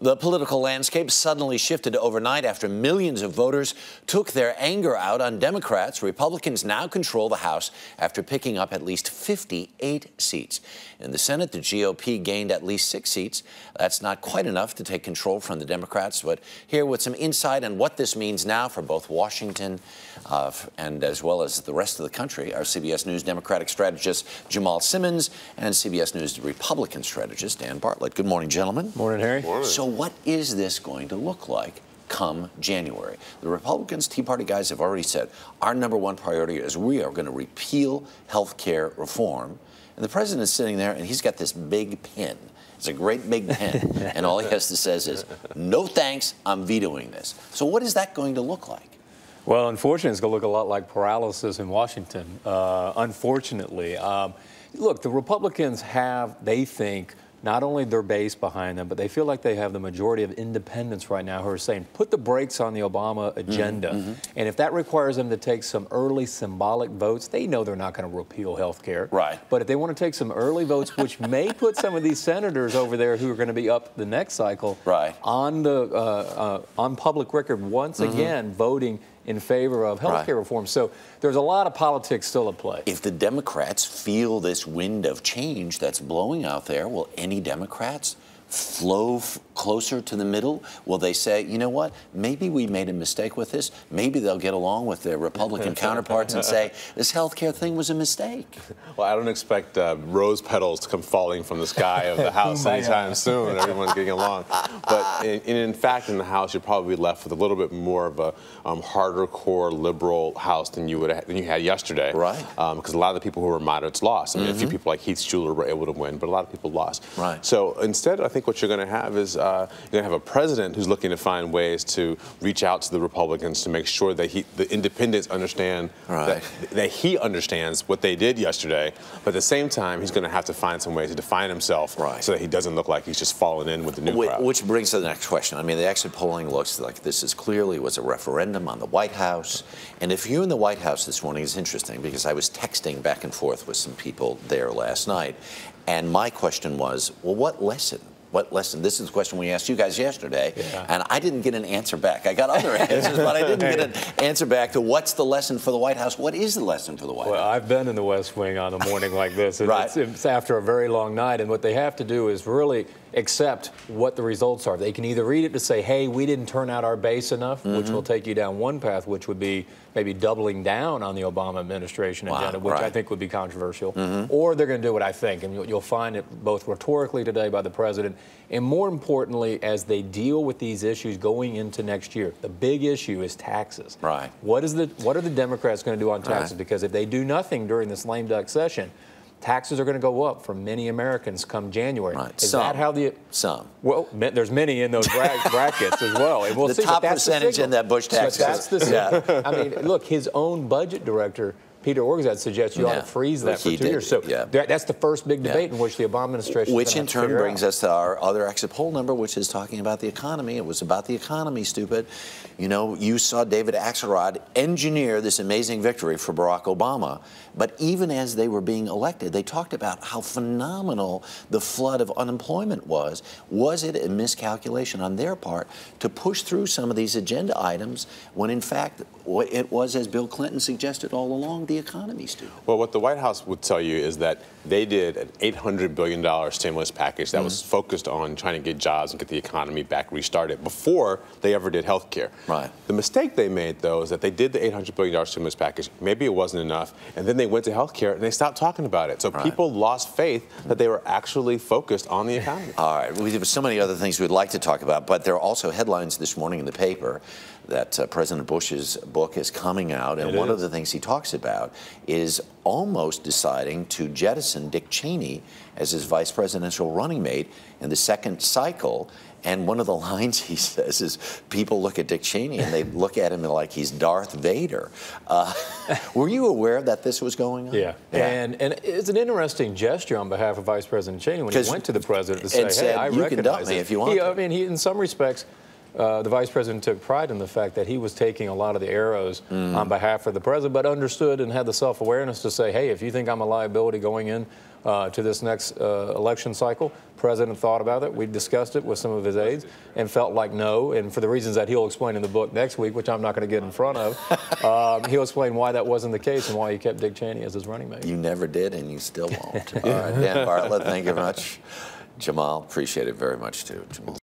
The political landscape suddenly shifted overnight after millions of voters took their anger out on Democrats. Republicans now control the House after picking up at least 58 seats. In the Senate, the GOP gained at least 6 seats. That's not quite enough to take control from the Democrats, but here with some insight on what this means now for both Washington and as well as the rest of the country, our CBS News Democratic strategist Jamal Simmons and CBS News Republican strategist Dan Bartlett. Good morning, gentlemen. Morning, Harry. Morning. So what is this going to look like come January? The Republicans, Tea Party guys have already said our #1 priority is we are going to repeal health care reform. And the president is sitting there and he's got this big pen. It's a great big pen. And all he has to say is, no thanks, I'm vetoing this. So what is that going to look like? Well, unfortunately, it's going to look a lot like paralysis in Washington, unfortunately. Look, the Republicans have, they think, not only their base behind them, but they feel like they have the majority of independents right now who are saying, put the brakes on the Obama agenda. And if that requires them to take some early symbolic votes, they know they're not going to repeal health care. Right. But if they want to take some early votes, which may put some of these senators over there who are going to be up the next cycle on the on public record once again voting in favor of health care reform. So there's a lot of politics still at play. If the Democrats feel this wind of change that's blowing out there, will any Democrats flow closer to the middle? Will they say, you know what, maybe we made a mistake with this? Maybe they'll get along with their Republican counterparts and say, this health care thing was a mistake. Well, I don't expect rose petals to come falling from the sky of the House anytime soon. Everyone's getting along. But in fact, in the House, you're probably left with a little bit more of a harder core liberal House than you had yesterday. Right. Because a lot of the people who were moderates lost. I mean, a few people like Heath Schuler were able to win, but a lot of people lost. Right. So instead, I think what you're going to have is you're going to have a president who's looking to find ways to reach out to the Republicans to make sure that the independents understand that he understands what they did yesterday, but at the same time, he's going to have to find some ways to define himself so that he doesn't look like he's just falling in with the new crowd. Which brings to the next question. I mean, the exit polling looks like this is clearly was a referendum on the White House. And if you're in the White House this morning, it's interesting because I was texting back and forth with some people there last night. And my question was, well, what lesson? What lesson? This is the question we asked you guys yesterday, and I didn't get an answer back. I got other answers, but I didn't get an answer back to what's the lesson for the White House. What is the lesson for the White House? Well, I've been in the West Wing on a morning like this. And it's after a very long night, and what they have to do is really accept what the results are. They can either read it to say, hey, we didn't turn out our base enough, which will take you down one path, which would be maybe doubling down on the Obama administration agenda, which I think would be controversial. Or they're going to do what I think, and you'll find it both rhetorically today by the president, and more importantly, as they deal with these issues going into next year. The big issue is taxes. What are the Democrats going to do on taxes? Because if they do nothing during this lame duck session, taxes are going to go up for many Americans come January. Is that how the... Some. Well, there's many in those brackets as well. And we'll the see, top percentage in that Bush tax. That's the signal. I mean, look, his own budget director, Peter Orgazad, suggests you ought to freeze that for 2 years. So that's the first big debate in which the Obama administration Which in turn brings us to our other exit poll number, which is talking about the economy. It was about the economy, stupid. You know, you saw David Axelrod engineer this amazing victory for Barack Obama. But even as they were being elected, they talked about how phenomenal the flood of unemployment was. Was it a miscalculation on their part to push through some of these agenda items when, in fact, it was, as Bill Clinton suggested all along, the economy, Stu? Well, what the White House would tell you is that they did an $800 billion stimulus package that was focused on trying to get jobs and get the economy back restarted before they ever did health care. The mistake they made, though, is that they did the $800 billion stimulus package. Maybe it wasn't enough. And then they went to health care and they stopped talking about it. So people lost faith that they were actually focused on the economy. All right. We have so many other things we'd like to talk about, but there are also headlines this morning in the paper that President Bush's book is coming out, and one of the things he talks about is almost deciding to jettison Dick Cheney as his vice presidential running mate in the second cycle. And one of the lines he says is, people look at Dick Cheney and they look at him like he's Darth Vader. Were you aware that this was going on? Yeah. And it's an interesting gesture on behalf of Vice President Cheney when he went to the president to say, hey, I recognize you can dump me if you want. I mean, he, in some respects, the vice president took pride in the fact that he was taking a lot of the arrows on behalf of the president, but understood and had the self-awareness to say, hey, if you think I'm a liability going in to this next election cycle, president thought about it. We discussed it with some of his aides and felt like no, and for the reasons that he'll explain in the book next week, which I'm not going to get in front of, he'll explain why that wasn't the case and why he kept Dick Cheney as his running mate. You never did, and you still won't. All right, Dan Bartlett, thank you very much. Jamal, appreciate it very much, too. Jamal.